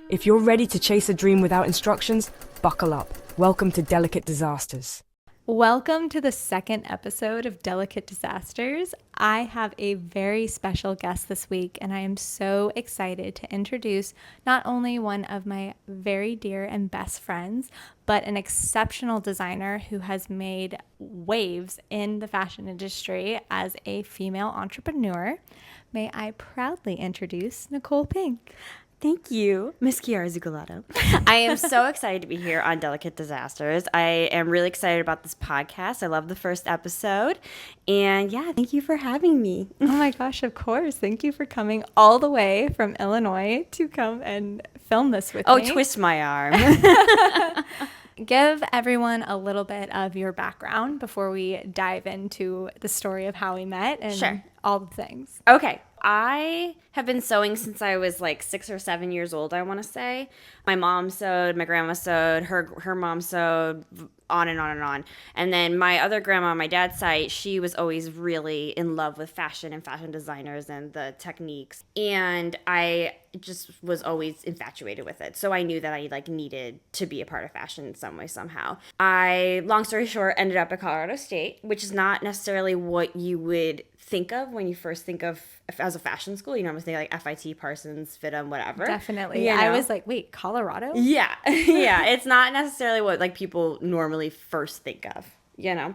If you're ready to chase a dream without instructions, buckle up. Welcome to Delicate Disasters. Welcome to the second episode of Delicate Disasters. I have a very special guest this week, and I am so excited to introduce not only one of my very dear and best friends, but an exceptional designer who has made waves in the fashion industry as a female entrepreneur. May I proudly introduce Nicole Pink. Thank you, Miss Chiara Zucolato. I am so excited to be here on Delicate Disasters. I am really excited about this podcast. I love the first episode. And yeah, thank you for having me. Oh my gosh, of course. Thank you for coming all the way from Illinois to come and film this with me. Oh, twist my arm. Give everyone a little bit of your background before we dive into the story of how we met and all the things. Okay. I have been sewing since I was like 6 or 7 years old, I want to say. My mom sewed, my grandma sewed, her mom sewed, on and on and on. And then my other grandma on my dad's side, she was always really in love with fashion and fashion designers and the techniques. And I just was always infatuated with it. So I knew that I needed to be a part of fashion in some way, somehow. I, long story short, ended up at Colorado State, which is not necessarily what you would think of when you first think of as a fashion school. You normally think like FIT, Parsons, FITM, whatever. Definitely. You know? I was like, wait, Colorado? Yeah. Yeah. It's not necessarily what like people normally first think of, you know?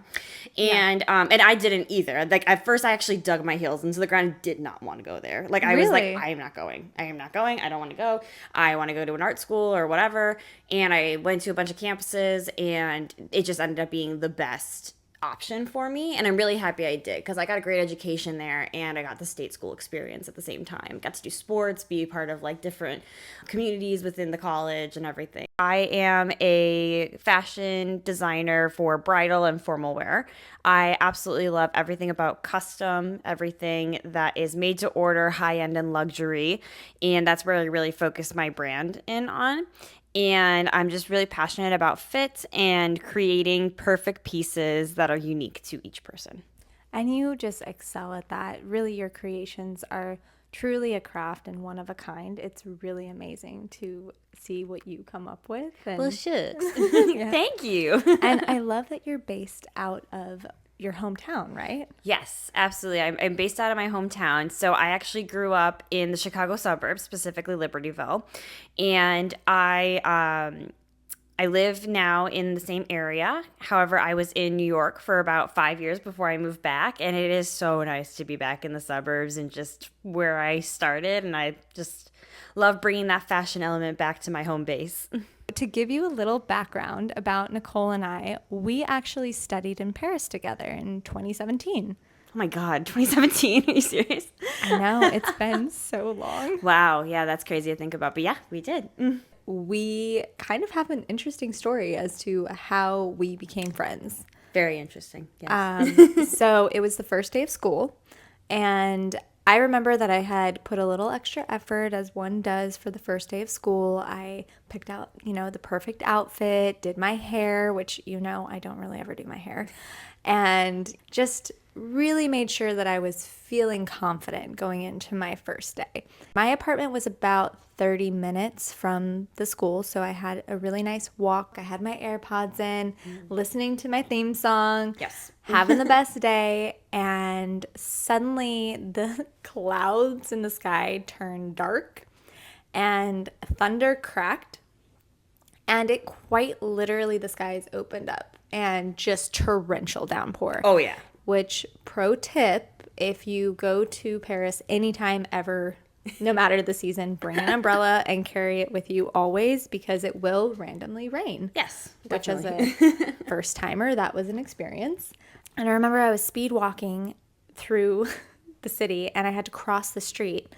And and I didn't either. Like at first I actually dug my heels into the ground, did not want to go there. Like I was like, I am not going. I don't want to go. I want to go to an art school or whatever. And I went to a bunch of campuses and it just ended up being the best option for me, and I'm really happy I did because I got a great education there and I got the state school experience at the same time. Got to do sports, be part of like different communities within the college and everything. I am a fashion designer for bridal and formal wear. I absolutely love everything about custom, everything that is made to order, high-end and luxury, and that's where I really focus my brand in on. And I'm just really passionate about fit and creating perfect pieces that are unique to each person. And you just excel at that. Really, your creations are truly a craft and one of a kind. It's really amazing to see what you come up with. And, well, shucks. Thank you. And I love that you're based out of your hometown, right? Yes, absolutely. I'm based out of my hometown. So I actually grew up in the Chicago suburbs, specifically Libertyville. And I live now in the same area. However, I was in New York for about 5 years before I moved back. And it is so nice to be back in the suburbs and just where I started. And I just love bringing that fashion element back to my home base. To give you a little background about Nicole and I, we actually studied in Paris together in 2017. Oh my God, 2017? Are you serious? I know, it's been so long. Wow, yeah, that's crazy to think about. But yeah, we did. We kind of have an interesting story as to how we became friends. Very interesting, yes. So it was the first day of school, and I remember that I had put a little extra effort, as one does for the first day of school. I picked out, the perfect outfit, did my hair, which, I don't really ever do my hair, and just really made sure that I was feeling confident going into my first day. My apartment was about 30 minutes from the school, so I had a really nice walk. I had my AirPods in, listening to my theme song, having the best day, and suddenly the clouds in the sky turned dark and thunder cracked, and it quite literally, the skies opened up and just torrential downpour. Oh, yeah. Which, pro tip, if you go to Paris anytime ever, no matter the season, bring an umbrella and carry it with you always, because it will randomly rain. Yes, definitely. Which, as a first timer, that was an experience. And I remember I was speed walking through the city and I had to cross the street,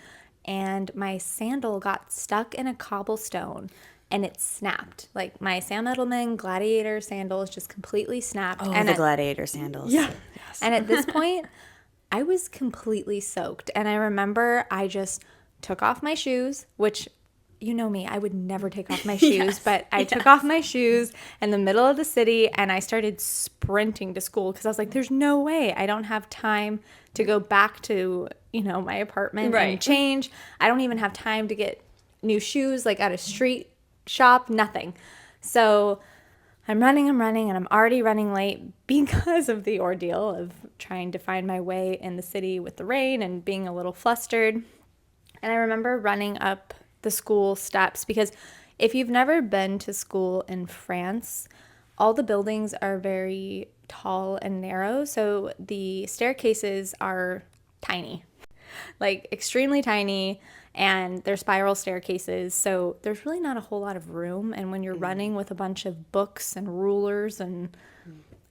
and my sandal got stuck in a cobblestone. And it snapped. Like my Sam Edelman Gladiator sandals just completely snapped. Oh, and the Gladiator sandals. Yeah. Yes. And at this point, I was completely soaked. And I remember I just took off my shoes, which, you know me, I would never take off my shoes. But I took off my shoes in the middle of the city and I started sprinting to school because I was like, there's no way. I don't have time to go back to, my apartment and change. I don't even have time to get new shoes like at a street shop, nothing. So I'm running, and I'm already running late because of the ordeal of trying to find my way in the city with the rain and being a little flustered. And I remember running up the school steps because if you've never been to school in France, all the buildings are very tall and narrow. So the staircases are tiny, like extremely tiny, and they're spiral staircases. So there's really not a whole lot of room. And when you're running with a bunch of books and rulers and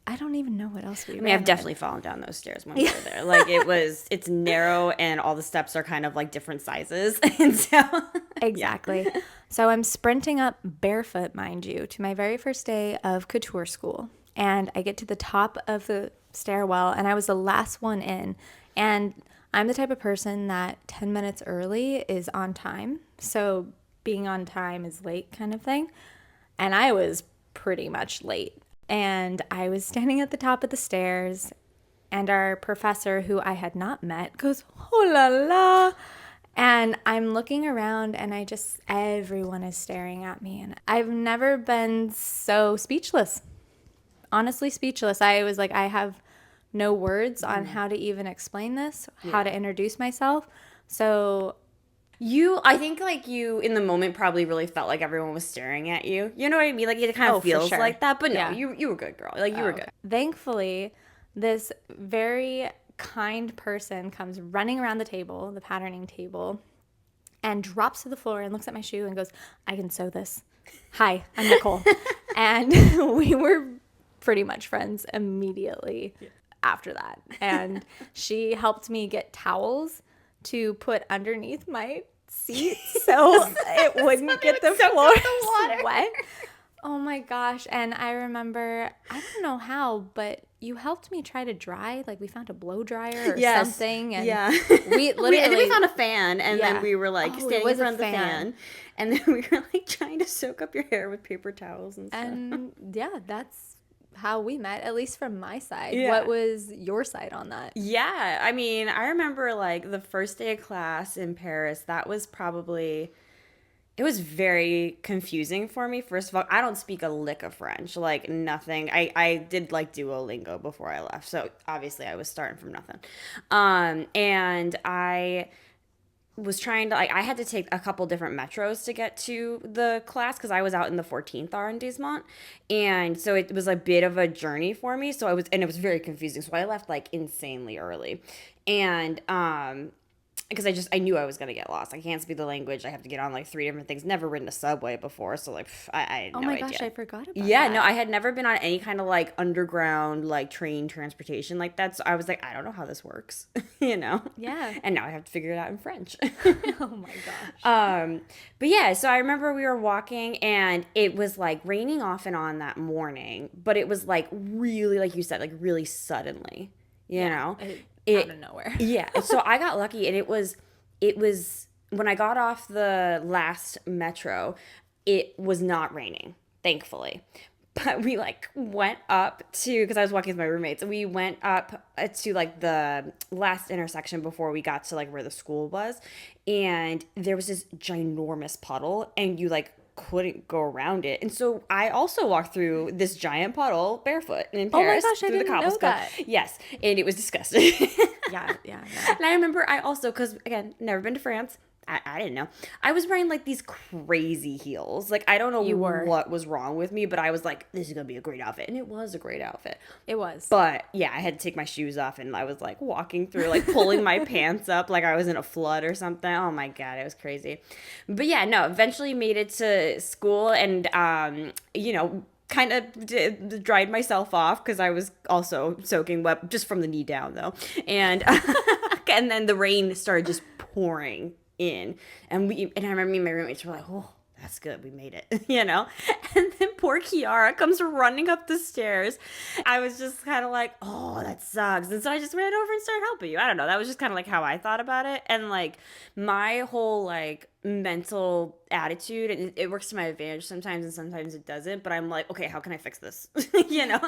I don't even know what else we I mean, I've definitely fallen down those stairs when we were there. Like it's narrow and all the steps are kind of like different sizes. And so Exactly. So I'm sprinting up barefoot, mind you, to my very first day of couture school. And I get to the top of the stairwell and I was the last one in. And I'm the type of person that 10 minutes early is on time. So being on time is late kind of thing. And I was pretty much late. And I was standing at the top of the stairs, and our professor, who I had not met, goes, "Oh la la." And I'm looking around, and everyone is staring at me. And I've never been so speechless. Honestly, speechless. I was like, I have no words on how to even explain this, how to introduce myself. So I think like you in the moment probably really felt like everyone was staring at you. You know what I mean? Like it kind of for feels sure. like that. But no, Yeah. you were good, girl. Like you were good. Thankfully, this very kind person comes running around the table, the patterning table, and drops to the floor and looks at my shoe and goes, "I can sew this. Hi, I'm Nicole." And we were pretty much friends immediately after that. And she helped me get towels to put underneath my seat so it wouldn't get the floor wet. Oh my gosh. And I remember, I don't know how, but you helped me try to dry. Like we found a blow dryer or something. And we literally. I think we found a fan and then we were like standing in front of the fan. fan. And then we were like trying to soak up your hair with paper towels and stuff. And yeah, that's how we met, at least from my side. Yeah. What was your side on that? Yeah, I mean, I remember like the first day of class in Paris, that was probably, it was very confusing for me. First of all, I don't speak a lick of French, like nothing. I did like Duolingo before I left, so obviously I was starting from nothing. And I was trying to, like, I had to take a couple different metros to get to the class because I was out in the 14th arrondissement. And so it was a bit of a journey for me. So it was very confusing. So I left like insanely early. And, because I knew I was going to get lost. I can't speak the language. I have to get on like 3 different things. Never ridden a subway before. So like, I had no idea. Oh my gosh, I forgot about that. Yeah, no, I had never been on any kind of like underground like train transportation like that. So I was like, I don't know how this works, you know? Yeah. And now I have to figure it out in French. Oh my gosh. But yeah, so I remember we were walking and it was like raining off and on that morning, but it was like really, like you said, like really suddenly, you know? Out of nowhere. Yeah. So I got lucky and it was when I got off the last metro, it was not raining, thankfully. But we like went up to, because I was walking with my roommates, and we went up to like the last intersection before we got to like where the school was. And there was this ginormous puddle and you like couldn't go around it. And so I also walked through this giant puddle barefoot in Paris. Oh my gosh, I through the didn't know cobblestone. that. Yes. And it was disgusting. Yeah. And I remember I also, because again, never been to France. I didn't know. I was wearing like these crazy heels. Like I don't know what was wrong with me, but I was like, this is going to be a great outfit. And it was a great outfit. It was. But yeah, I had to take my shoes off and I was like walking through, like pulling my pants up like I was in a flood or something. Oh my God, it was crazy. But yeah, no, eventually made it to school and, you know, kind of dried myself off because I was also soaking wet just from the knee down though. And, and then the rain started just pouring in and I remember me and my roommates were like, oh, that's good, we made it, you know. And then poor Kiara comes running up the stairs. I was just kind of like, oh, that sucks. And so I just ran over and started helping you. I don't know, that was just kind of like how I thought about it. And like my whole like mental attitude, and it works to my advantage sometimes and sometimes it doesn't, but I'm like, okay, how can I fix this? You know.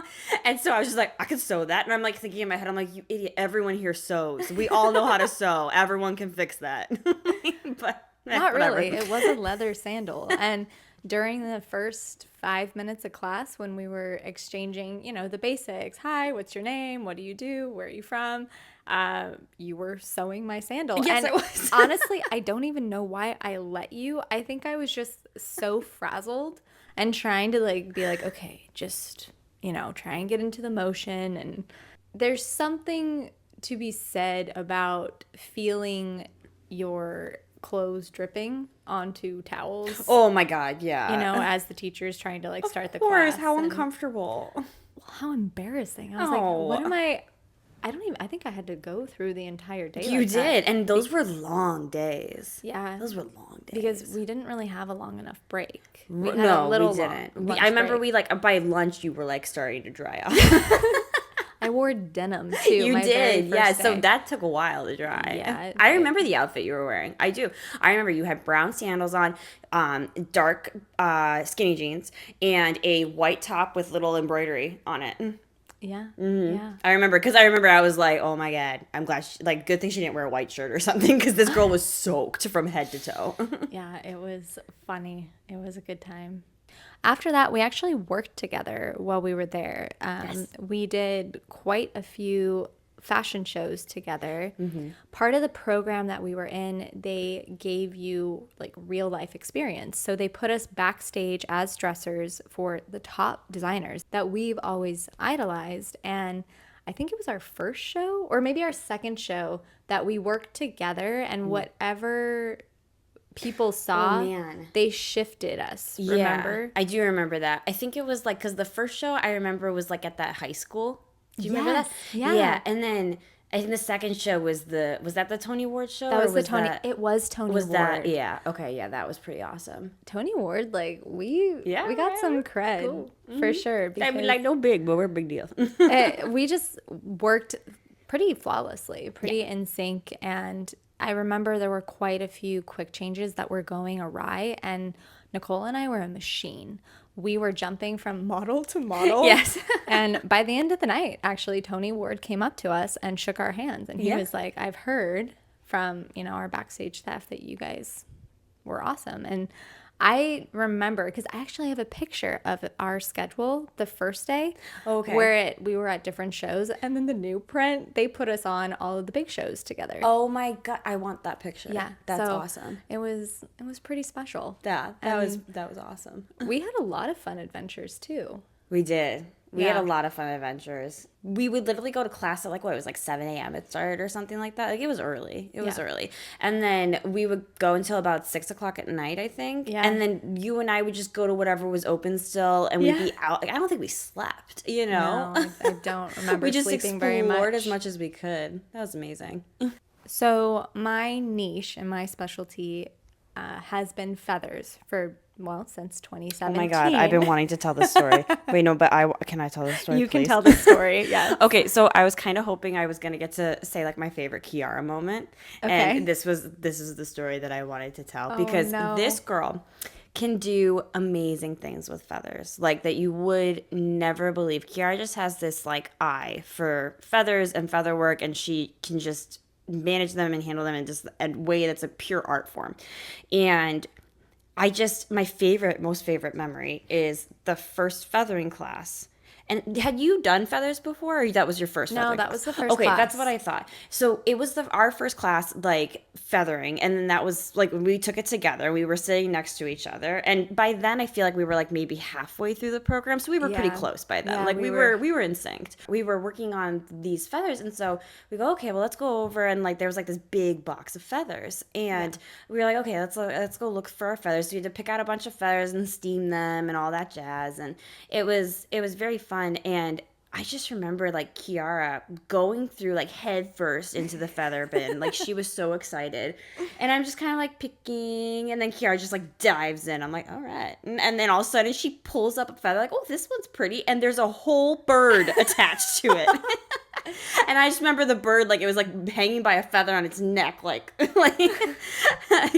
And so I was just like, I could sew that. And I'm like thinking in my head, I'm like, you idiot, everyone here sews, we all know how to sew, everyone can fix that. But Not Whatever. really. It was a leather sandal. And during the first 5 minutes of class, when we were exchanging, the basics, hi, what's your name? What do you do? Where are you from? You were sewing my sandal. Yes, and I was. honestly, I don't even know why I let you. I think I was just so frazzled and trying to be like, okay, just, try and get into the motion. And there's something to be said about feeling your clothes dripping onto towels. Oh my God, yeah. As the teacher is trying to start the Of course, class. how and- uncomfortable. How embarrassing. I was Oh. like, what am I think I had to go through the entire day. You like that. did, and those were long days. Yeah. Those were long days. Because we didn't really have a long enough break. We had No, a little we didn't. lunch I remember break. by lunch you were starting to dry out. I wore denim too. You my very did, first yeah. day. So that took a while to dry. Yeah, I remember the outfit you were wearing. I do. I remember you had brown sandals on, dark skinny jeans, and a white top with little embroidery on it. Yeah. Mm-hmm. Yeah. I remember I was like, oh my God, I'm glad. Good thing she didn't wear a white shirt or something because this girl was soaked from head to toe. Yeah, it was funny. It was a good time. After that, we actually worked together while we were there. Yes. We did quite a few fashion shows together. Part of the program that we were in, they gave you real life experience. So they put us backstage as dressers for the top designers that we've always idolized. And I think it was our first show or maybe our second show that we worked together, and whatever people saw, man. they shifted us. Remember? Yeah, I do remember that. I think it was because the first show I remember was at that high school. Do you remember that? Yes, yeah. Yeah, and then I think the second show was that the Tony Ward show? That or was the Tony. that- It was Tony Was Ward. that? Yeah. Okay. Yeah, that was pretty awesome. Tony Ward, we got some cred cool. for sure. I Because mean, no big, but we're a big deal. we just worked pretty flawlessly, pretty in sync. And I remember there were quite a few quick changes that were going awry, and Nicole and I were a machine. We were jumping from model to model. Yes. And by the end of the night, actually, Tony Ward came up to us and shook our hands. And he Yeah. was like, I've heard from, our backstage staff that you guys were awesome. And I remember, because I actually have a picture of our schedule the first day, Okay. where we were at different shows, and then the new print, they put us on all of the big shows together. Oh my God, I want that picture. Yeah, That's so awesome. It was pretty special. Yeah, that was awesome. We had a lot of fun adventures too. We did. We had Yeah. a lot of fun adventures. We would literally go to class at it was 7 a.m. it started or something like that. It was early. It was Yeah. early. And then we would go until about 6 o'clock at night, I think. Yeah. And then you and I would just go to whatever was open still, and we'd Yeah. be out. I don't think we slept, No, I don't remember We just sleeping very explored much. as much as we could. That was amazing. So my niche and my specialty has been feathers since 2017. Oh my God, I've been wanting to tell this story. Wait, no, but can I tell this story, You can please? tell the story, yeah. Okay, so I was kind of hoping I was going to get to say my favorite Kiara moment. Okay. And this is the story that I wanted to tell because no. this girl can do amazing things with feathers that you would never believe. Kiara just has this eye for feathers and feather work, and she can just manage them and handle them in just a way that's a pure art form. And my most favorite memory is the first feathering class. And had you done feathers before, or that was your first No, feathering that class? was the first Okay, that's class. what I thought. So it was our first class, feathering, and then that was we took it together. We were sitting next to each other, and by then I feel like we were maybe halfway through the program, so we were pretty Yeah. close by then. Yeah, we were in sync. We were working on these feathers, and so we go, okay, well let's go over, and there was this big box of feathers, and we were like, okay, let's go look for our feathers. So we had to pick out a bunch of feathers and steam them and all that jazz, and it was very fun. And I just remember Kiara going through head first into the feather bin. She was so excited. And I'm just kind of picking, and then Kiara just dives in. I'm like, all right. And then all of a sudden she pulls up a feather oh, this one's pretty. And there's a whole bird attached to it. And I just remember the bird, it was hanging by a feather on its neck,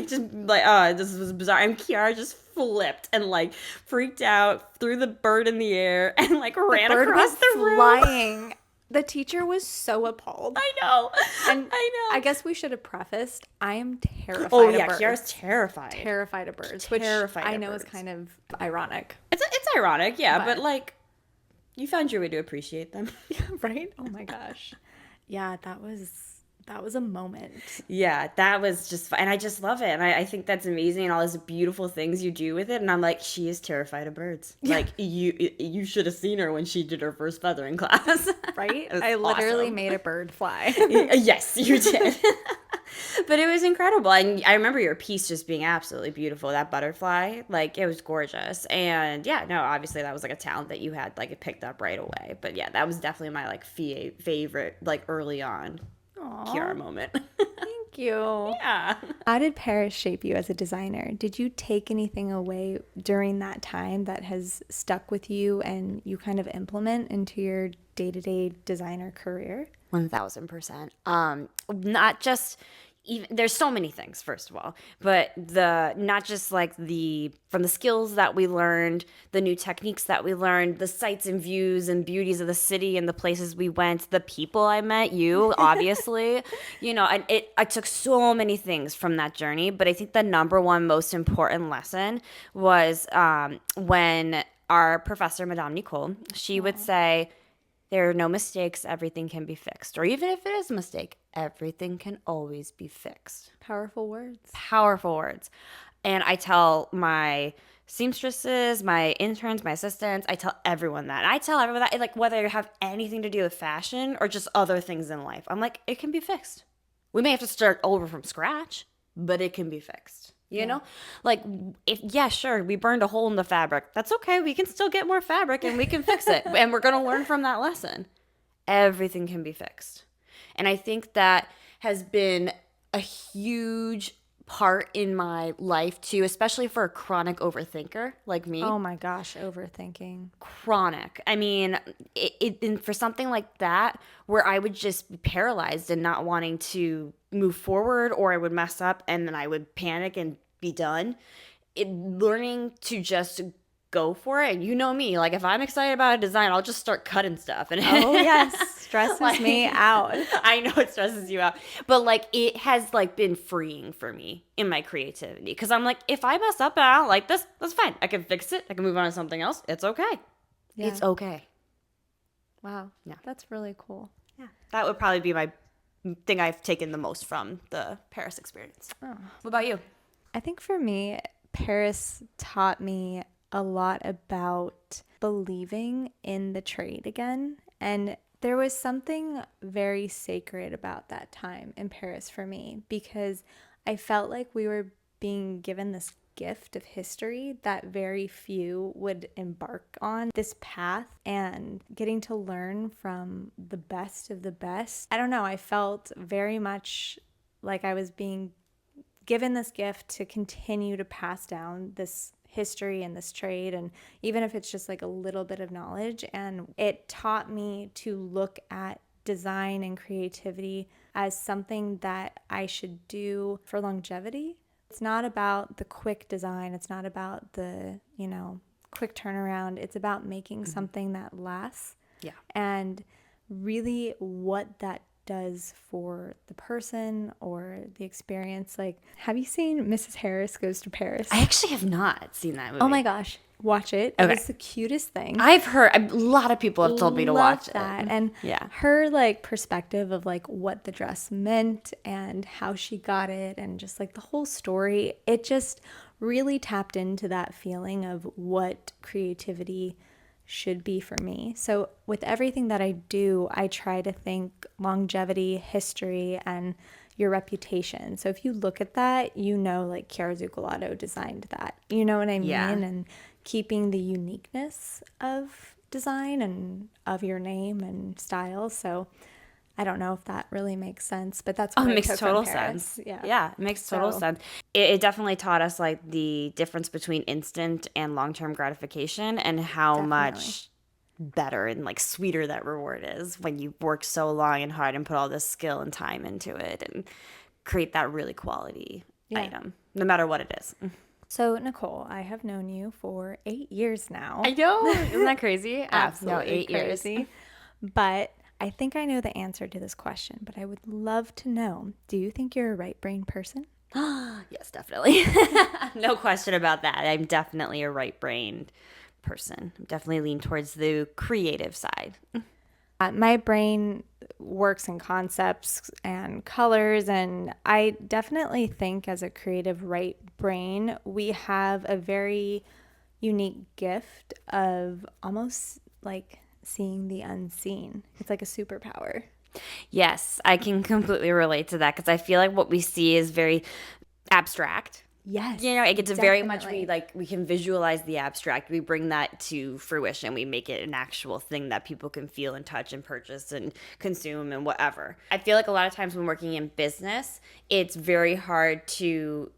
just oh, this was bizarre. And Kiara just flipped and freaked out, threw the bird in the air, and ran Bird across was the room. flying. The teacher was so appalled. I know. And I know. I guess we should have prefaced, I am terrified Oh of yeah, birds. Kiara's terrified. Terrified of birds, which Terrified I of know is birds. kind of ironic. It's ironic, yeah, but But- like you found your way to appreciate them. Right? Oh my gosh. Yeah, that was a moment. Yeah, that was just fun. And I just love it. And I think that's amazing and all those beautiful things you do with it. And I'm like, she is terrified of birds. Like you should have seen her when she did her first feathering class. Right? It was I literally awesome. made a bird fly. Yes, you did. But it was incredible. And I remember your piece just being absolutely beautiful. That butterfly, like, it was gorgeous. And yeah, no, obviously that was like a talent that you had, like, it picked up right away. But yeah, that was definitely my, like, favorite, like, early on Kiara moment. Thank you. Yeah. How did Paris shape you as a designer? Did you take anything away during that time that has stuck with you and you kind of implement into your day-to-day designer career? 1000%. Not just even, there's so many things, first of all, but not just like from the skills that we learned, the new techniques that we learned, the sights and views and beauties of the city and the places we went, the people I met, you obviously, and I took so many things from that journey, but I think the number one most important lesson was when our professor, Madame Nicole, she would say, there are no mistakes, everything can be fixed. Or even if it is a mistake, everything can always be fixed. Powerful words. Powerful words. And I tell my seamstresses, my interns, my assistants, I tell everyone that. And I tell everyone that, like, whether you have anything to do with fashion or just other things in life. I'm like, it can be fixed. We may have to start over from scratch, but it can be fixed. You know, like, sure, we burned a hole in the fabric. That's okay. We can still get more fabric and we can fix it. And we're going to learn from that lesson. Everything can be fixed. And I think that has been a huge part in my life too, especially for a chronic overthinker like me. Oh my gosh, overthinking. Chronic. I mean, and for something like that, where I would just be paralyzed and not wanting to move forward, or I would mess up and then I would panic and be done. Learning to just go for it. And you know me, like, if I'm excited about a design, I'll just start cutting stuff. And Oh yes, stresses me out. I know it stresses you out, but like, it has like been freeing for me in my creativity, because I'm like, if I mess up and I don't like this, that's fine. I can fix it. I can move on to something else. It's okay. Yeah. It's okay. Wow. Yeah. That's really cool. Yeah, that would probably be my thing I've taken the most from the Paris experience. Oh. What about you? I think for me, Paris taught me a lot about believing in the trade again. And there was something very sacred about that time in Paris for me, because I felt like we were being given this gift of history that very few would embark on, this path, and getting to learn from the best of the best. I don't know, I felt very much like I was being given this gift to continue to pass down this history and this trade, and even if it's just like a little bit of knowledge. And it taught me to look at design and creativity as something that I should do for longevity. It's not about the quick design. It's not about the, quick turnaround. It's about making something that lasts. Yeah. And really what that does for the person or the experience. Like, have you seen Mrs. Harris Goes to Paris? I actually have not seen that movie. Oh my gosh. Watch it. Okay. It's the cutest thing. I've heard a lot of people have told me to Love watch that. it. And Yeah. her like perspective of like what the dress meant and how she got it and just like the whole story, it just really tapped into that feeling of what creativity should be for me. So with everything that I do, I try to think longevity, history, and your reputation. So if you look at that, like Chiara Zucolato designed that. You know what I mean? Yeah. And keeping the uniqueness of design and of your name and style. So I don't know if that really makes sense, but that's what it I makes took from total Paris. sense. Yeah. Yeah, it makes total So- sense. It definitely taught us like the difference between instant and long-term gratification, and how much better and like sweeter that reward is when you work so long and hard and put all this skill and time into it and create that really quality item, no matter what it is. So Nicole, I have known you for 8 years now. I know. Isn't that crazy? Absolutely no, 8 years. crazy. But I think I know the answer to this question, but I would love to know, do you think you're a right brain person? Yes, definitely. No question about that. I'm definitely a right-brained person. I'm definitely lean towards the creative side. My brain works in concepts and colors, and I definitely think as a creative right brain, we have a very unique gift of almost like seeing the unseen. It's like a superpower. Yes, I can completely relate to that because I feel like what we see is very abstract. Yes. You know, it gets very much, definitely. we can visualize the abstract. We bring that to fruition. We make it an actual thing that people can feel and touch and purchase and consume and whatever. I feel like a lot of times when working in business, it's very hard to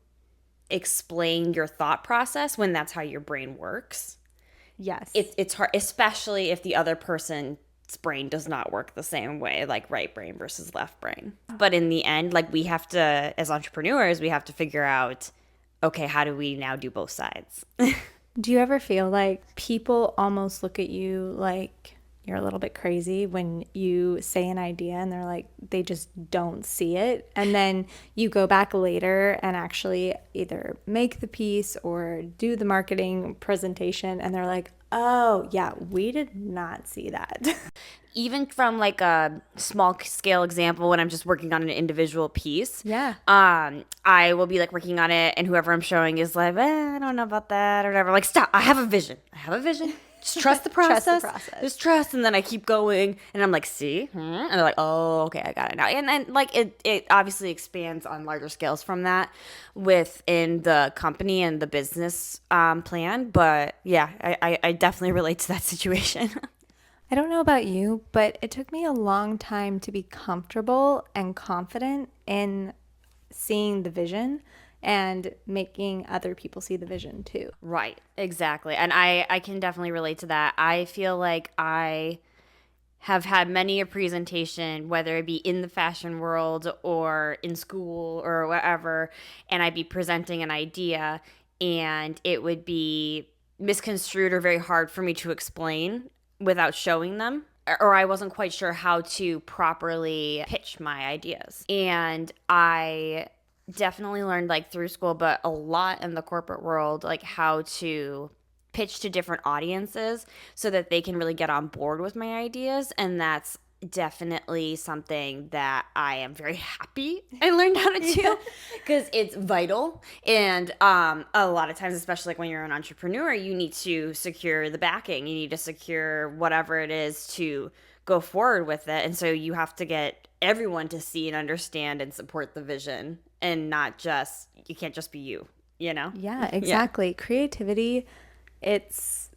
explain your thought process when that's how your brain works. Yes. It's hard, especially if the other person's brain does not work the same way, like right brain versus left brain. But in the end, like we have to, as entrepreneurs, we have to figure out, okay, how do we now do both sides? Do you ever feel like people almost look at you like you're a little bit crazy when you say an idea and they're like, they just don't see it? And then you go back later and actually either make the piece or do the marketing presentation and they're like, oh, yeah, we did not see that. Even from like a small scale example, when I'm just working on an individual piece, Yeah. I will be like working on it, and whoever I'm showing is like, I don't know about that or whatever. Like, stop! I have a vision. Just trust the process. Trust the process. Just trust, and then I keep going, and I'm like, see, and they're like, oh, okay, I got it now. And like it obviously expands on larger scales from that within the company and the business plan. But yeah, I definitely relate to that situation. I don't know about you, but it took me a long time to be comfortable and confident in seeing the vision and making other people see the vision too. Right, exactly. And I can definitely relate to that. I feel like I have had many a presentation, whether it be in the fashion world or in school or wherever, and I'd be presenting an idea and it would be misconstrued or very hard for me to explain without showing them. Or I wasn't quite sure how to properly pitch my ideas. And I definitely learned like through school, but a lot in the corporate world, like how to pitch to different audiences so that they can really get on board with my ideas. And that's definitely something that I am very happy I learned how to do because it's vital. And a lot of times, especially like when you're an entrepreneur, you need to secure the backing. You need to secure whatever it is to go forward with it. And so you have to get everyone to see and understand and support the vision, and not just, you can't just be you, you know? Yeah, exactly. Creativity, it's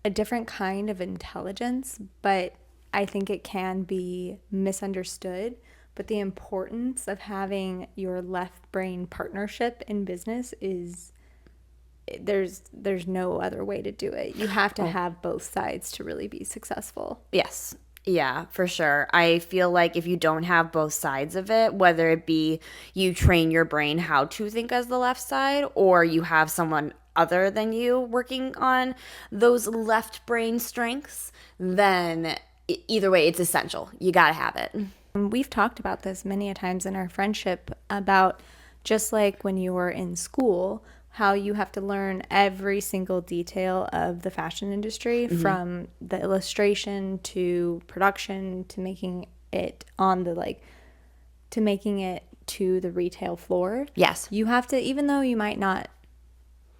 a different kind of intelligence, but I think it can be misunderstood. But the importance of having your left brain partnership in business is there's no other way to do it. You have to have both sides to really be successful. Yes. Yeah, for sure. I feel like if you don't have both sides of it, whether it be you train your brain how to think as the left side, or you have someone other than you working on those left brain strengths, then either way, it's essential. You got to have it. We've talked about this many a times in our friendship about just like when you were in school, how you have to learn every single detail of the fashion industry, from the illustration to production to making it on the to making it to the retail floor. Yes. You have to, even though you might not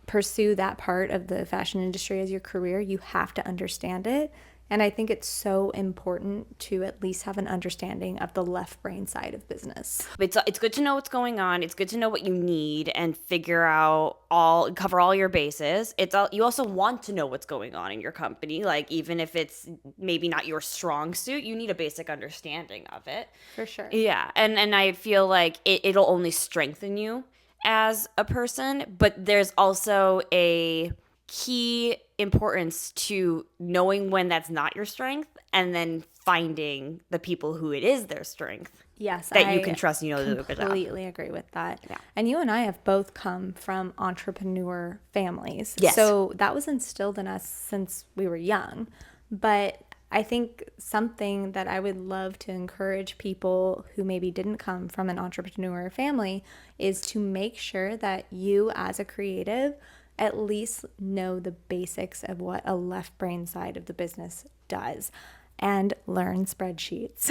pursue that part of the fashion industry as your career, you have to understand it. And I think it's so important to at least have an understanding of the left brain side of business. It's good to know what's going on. It's good to know what you need and cover all your bases. You also want to know what's going on in your company. Like, even if it's maybe not your strong suit, you need a basic understanding of it. For sure. Yeah. And I feel like it'll only strengthen you as a person, but there's also a key importance to knowing when that's not your strength, and then finding the people who it is their strength. Yes, that you can trust. You know, to do a good job. Completely agree with that. Yeah. And you and I have both come from entrepreneur families. Yes. So that was instilled in us since we were young. But I think something that I would love to encourage people who maybe didn't come from an entrepreneur family is to make sure that you as a creative at least know the basics of what a left brain side of the business does and learn spreadsheets.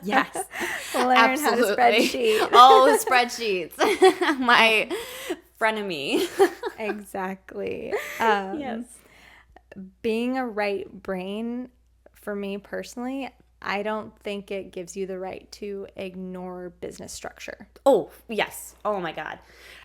Yes. Learn how to spreadsheet. Oh, spreadsheets. My frenemy. Exactly. Yes. Being a right brain, for me personally, I don't think it gives you the right to ignore business structure. Oh, yes. Oh my God.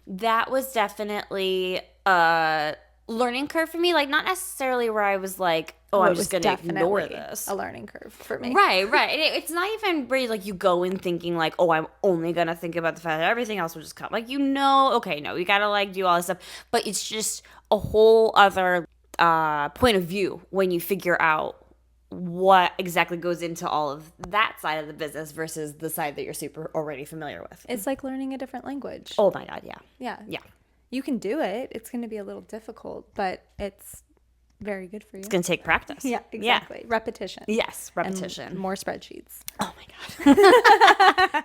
That was definitely a learning curve for me. Like, not necessarily where I was like, oh, I'm just going to ignore this. A learning curve for me. Right. It's not even where like you go in thinking like, oh, I'm only going to think about the fact that everything else will just come. Like, okay, no, you got to like do all this stuff. But it's just a whole other point of view when you figure out what exactly goes into all of that side of the business versus the side that you're super already familiar with. It's like learning a different language. Oh my God, yeah. Yeah. You can do it. It's going to be a little difficult, but it's very good for you. It's going to take practice. Yeah, exactly. Yeah. Repetition. Yes, repetition. And more spreadsheets. Oh my God.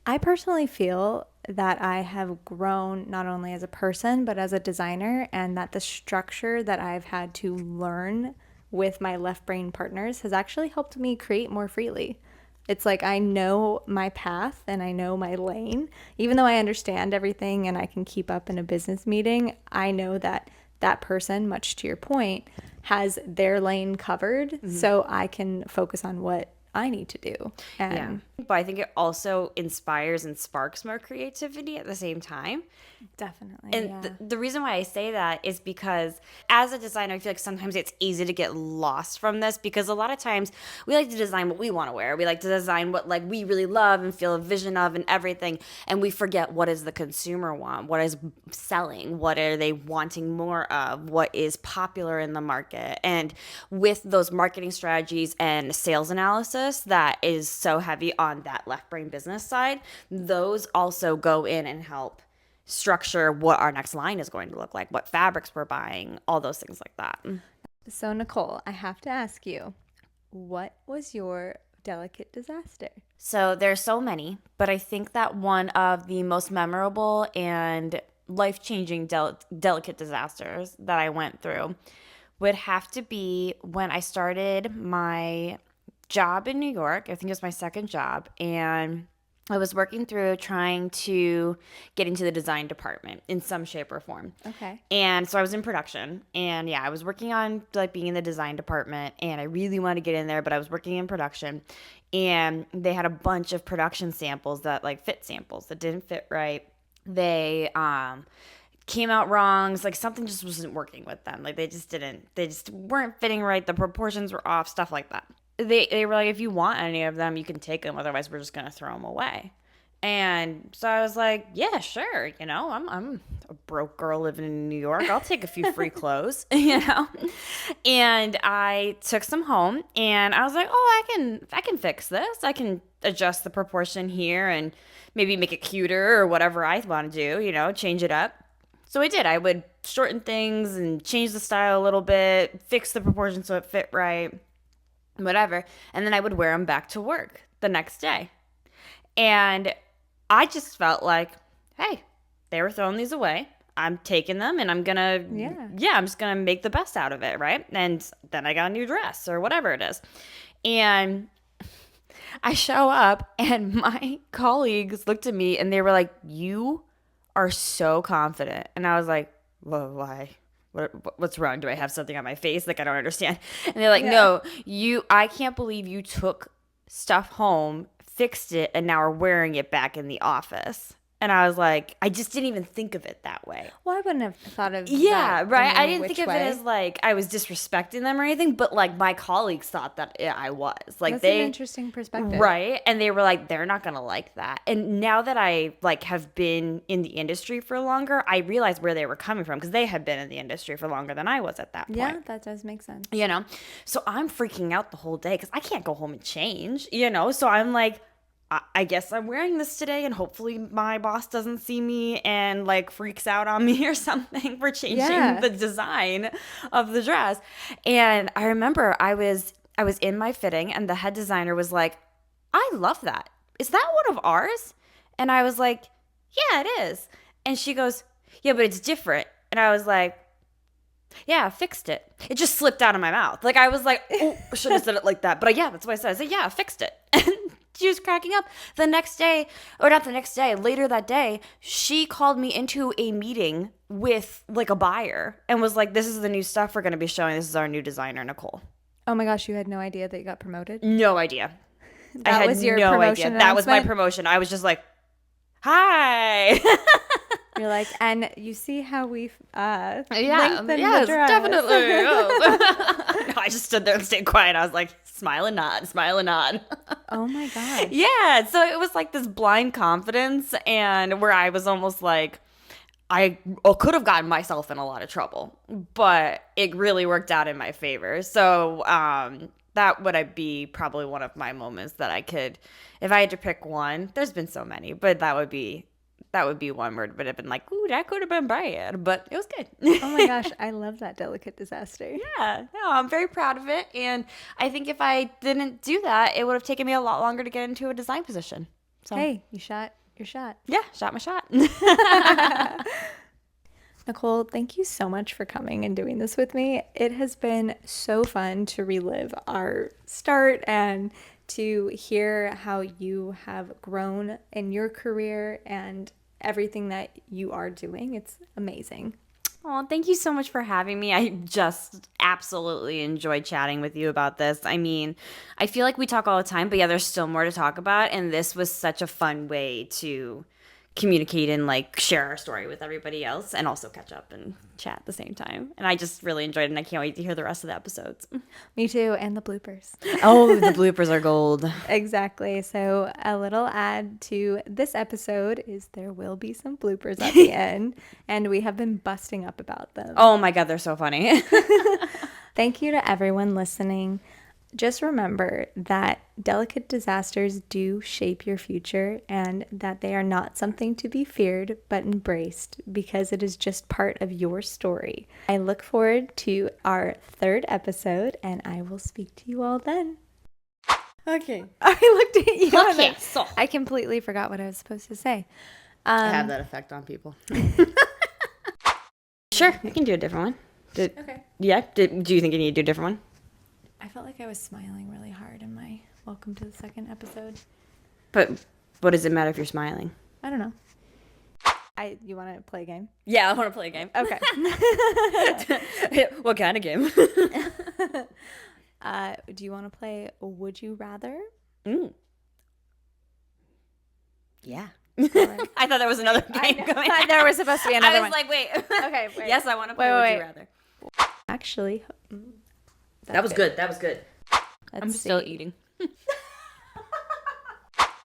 I personally feel that I have grown not only as a person, but as a designer, and that the structure that I've had to learn with my left brain partners has actually helped me create more freely. It's like I know my path and I know my lane. Even though I understand everything and I can keep up in a business meeting, I know that that person, much to your point, has their lane covered, so I can focus on what I need to do. And But I think it also inspires and sparks more creativity at the same time. Definitely. And the reason why I say that is because as a designer, I feel like sometimes it's easy to get lost from this, because a lot of times we like to design what we want to wear. We like to design what like we really love and feel a vision of and everything. And we forget, what does the consumer want? What is selling? What are they wanting more of? What is popular in the market? And with those marketing strategies and sales analysis that is so heavy on that left brain business side, those also go in and help structure what our next line is going to look like, what fabrics we're buying, all those things like that. So Nicole, I have to ask you, what was your delicate disaster? So there's so many, but I think that one of the most memorable and life-changing delicate disasters that I went through would have to be when I started my job in New York. I think it was my second job, and I was working through trying to get into the design department in some shape or form. Okay. And so I was in production, and I was working on like being in the design department, and I really wanted to get in there, but I was working in production, and they had a bunch of production samples that like fit samples that didn't fit right. They came out wrong. So like something just wasn't working with them. Like they just weren't fitting right. The proportions were off, stuff like that. They were like, if you want any of them, you can take them. Otherwise, we're just going to throw them away. And so I was like, yeah, sure. I'm a broke girl living in New York. I'll take a few free clothes, And I took some home, and I was like, oh, I can fix this. I can adjust the proportion here and maybe make it cuter or whatever I want to do, change it up. So I did. I would shorten things and change the style a little bit, fix the proportion so it fit right, whatever. And then I would wear them back to work the next day. And I just felt like, hey, they were throwing these away. I'm taking them, and I'm going to, I'm just going to make the best out of it, right? And then I got a new dress or whatever it is. And I show up, and my colleagues looked at me, and they were like, you are so confident. And I was like, well, why? What's wrong? Do I have something on my face? Like, I don't understand. And they're like, no, I can't believe you took stuff home, fixed it, and now are wearing it back in the office. And I was like, I just didn't even think of it that way. Well, I wouldn't have thought of that. Right. I didn't think of it as like I was disrespecting them or anything, but like my colleagues thought that I was. Like That's an interesting perspective. Right. And they were like, they're not gonna like that. And now that I like have been in the industry for longer, I realized where they were coming from, because they had been in the industry for longer than I was at that point. Yeah, that does make sense. So I'm freaking out the whole day because I can't go home and change, so I'm like, I guess I'm wearing this today, and hopefully my boss doesn't see me and like freaks out on me or something for changing the design of the dress. And I remember I was I was in my fitting, and the head designer was like, I love that. Is that one of ours? And I was like, yeah, it is. And she goes, yeah, but it's different. And I was like, yeah, I fixed it. It just slipped out of my mouth. Like, I was like, oh, I shouldn't have said it like that. But yeah, that's what I said. I said, yeah, I fixed it. And she was cracking up. The next day, or not the next day, later that day, she called me into a meeting with like a buyer and was like, this is the new stuff we're going to be showing. This is our new designer, Nicole. Oh my gosh, you had no idea that you got promoted? No idea. That was your promotion That was my announcement? promotion. I was just like, hi. You're like, and you see how we've Yeah, lengthened yes, the dress. definitely. Yes. No, I just stood there and stayed quiet. I was like, smile and nod, smile and nod. Oh my gosh. Yeah, so it was like this blind confidence, and where I was almost like, I could have gotten myself in a lot of trouble, but it really worked out in my favor. So that would be probably one of my moments that I could, if I had to pick one. There's been so many, but that would be one word. Would have been like, ooh, that could have been bad, but it was good. Oh my gosh, I love that delicate disaster. Yeah, no, I'm very proud of it, and I think if I didn't do that, it would have taken me a lot longer to get into a design position. So Hey, you shot your shot. yeah, shot my shot. Nicole, thank you so much for coming and doing this with me. It has been so fun to relive our start and to hear how you have grown in your career and everything that you are doing. It's amazing. Oh, thank you so much for having me. I just absolutely enjoyed chatting with you about this. I mean, I feel like we talk all the time, but yeah, there's still more to talk about. And this was such a fun way to communicate and like share our story with everybody else and also catch up and chat at the same time. And I just really enjoyed it, and I can't wait to hear the rest of the episodes. Me too, and the bloopers. Oh, the bloopers are gold. Exactly. So a little add to this episode is there will be some bloopers at the end, and we have been busting up about them. Oh my God, they're so funny. Thank you to everyone listening. Just remember that delicate disasters do shape your future and that they are not something to be feared but embraced because it is just part of your story. I look forward to our 3rd episode and I will speak to you all then. Okay. I looked at you. Okay, so I completely forgot what I was supposed to say. I have that effect on people. Sure, we can do a different one. Okay. Yeah? Do you think you need to do a different one? I felt like I was smiling really hard in my welcome to the 2nd episode. But what does it matter if you're smiling? I don't know. You want to play a game? Yeah, I want to play a game. Okay. What kind of game? Do you want to play Would You Rather? Yeah. Or- I thought there was another game going on. There was supposed to be another I one. was like, wait. Okay, wait. Yes, I want to play Wait, Would wait. You Rather. Actually, That was good. That was good. let's I'm see. still eating.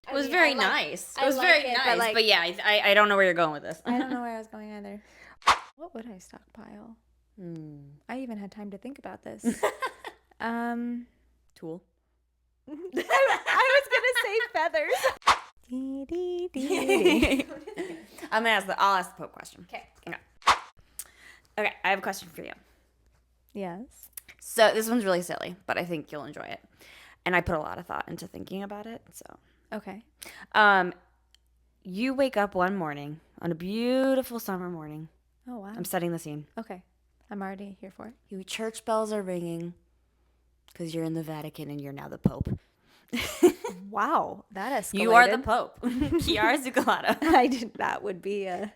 It was very nice. It I was like very it, but, nice. like- But yeah, I don't know where you're going with this. I don't know where I was going either. What would I stockpile? I even had time to think about this. Tool. I was gonna say feathers. I'll ask the Pope question. Okay. Okay, I have a question for you. Yes. So this one's really silly, but I think you'll enjoy it. And I put a lot of thought into thinking about it. So, Okay. you wake up one morning on a beautiful summer morning. Oh wow. I'm setting the scene. Okay. I'm already here for it. Your church bells are ringing because you're in the Vatican and you're now the Pope. Wow, that escalated. You are the Pope. Chiara Zuccolata. I did. That would be a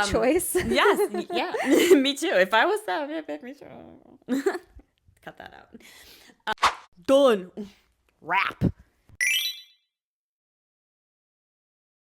choice. Yes, yeah. Me too. If I was that, me too. Cut that out. Done. Wrap.